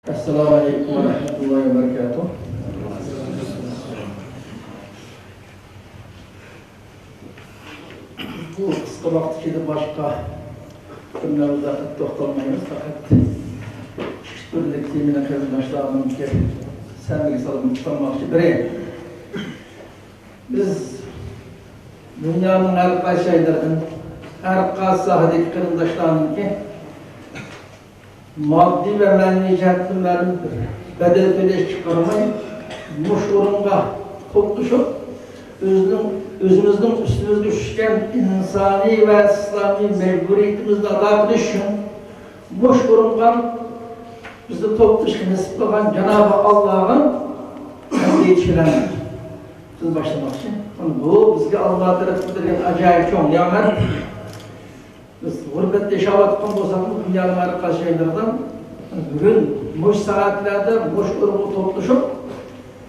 Esselamu Aleyküm ve Rahmetullahi ve Berekatuhu. Bu kısa vaktiyle başka konularda toxtalmayız fakat işbirlik temine kazançlarının ki sevgili salımı tutanmakçı bireyim. Biz dünyanın her qaysi şeylerden, her qaysi sahadaki kırındaşlarının ki maddi ve manevi cihetlerin bedel ödeş çıkarmayı muş orunga topluşup özümüzün üstümüz düşken insani ve İslami mecburiyetimizde ada kılış için muş orunga bizi topluşken nasip olan Cenab-ı Allah'ın emniyetçilerine siz başlamak için. Bu bizge Allah tarafından acayip çok nimet. Biz gurbette yaşavat etken bolsak dünyanın arka şeylerden bugün boş saatlerde boş grubu topluşup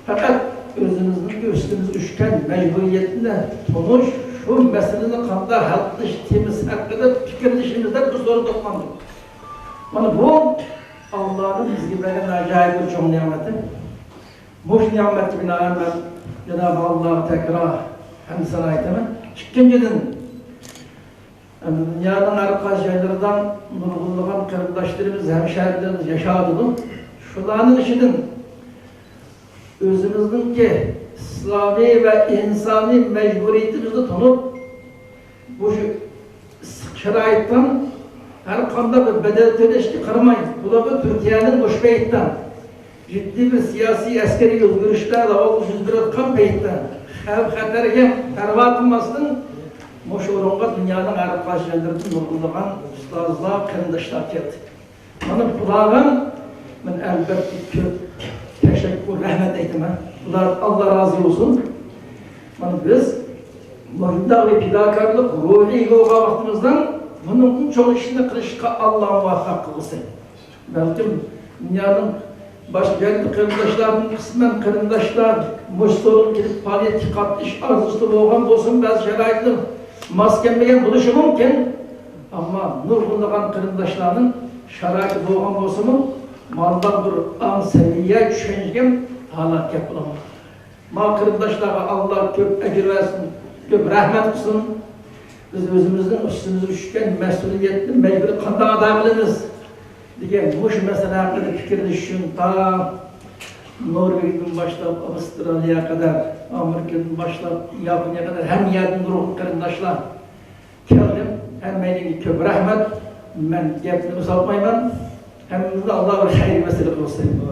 fakat özümüzün üstümüz düşken mecburiyetine sonuç şu meselenin kanda halkış temiz hakkında fikirleşimizde bu soru toplandık. Bu Allah'ın bizge veren acayip bir çok nimeti. Boş nimeti binaen ben Cenab-ı Allah'a tekrar hem sana ayetime çıkıncıdın. Dünyanın arka şeylerden nurgulluğun kırımdaşlarımız, hemşehrilerimiz yaşadığı şulanın işinin özümüzün ki İslami ve insani mecburiyetimizi tanıp bu şeraitten her konuda bir bedel ödeşti kırmayın. Bu da Türkiye'nin boş beyitten ciddi bir siyasi askeri özgürlüklerle o yüzbir kan beyitten xatarga perva kılmasının Moşorunga dünyanın arka şeylerden nurgulluğun ustazlar, kırındaşlar geldi. Bunlardan ben elbette teşekkür, rahmet eytim. Bunlar Allah razı olsun. Biz muhimda ve fidakarlık, ruhi yoga vaktimizden bunun çok işini kılışka Allah'ın muvaffak kılsın. Belki dünyanın başka kırındaşlarının kısmen kırındaşlar Moşorun gidip faaliyet çıkartış arzusu boğan olsun bazı şeraitler maskemleyen buluşu mümkün ama nurgulluğun kırındaşlarının şeraiti boğan olsun mu maldan bir an seviye düşüneceğim halak yapılamaz. Ma kırındaşlara Allah köp ecir versin, köp rahmet kılsın. Biz özümüzün üstümüzü düşken mesuliyetli mecburi kanda adamlığımız diye bu mesele hakkında fikirleşin ta Norveç'ten başlayıp Avustralya'ya kadar, Amerika'dan başlayıp Japonya'ya kadar hem yerden ruhun kırındaşlar geldim. Hem benim köp rahmet, ben gepini uzatmayayım. Hem de Allah bir hayır mesele kılsın.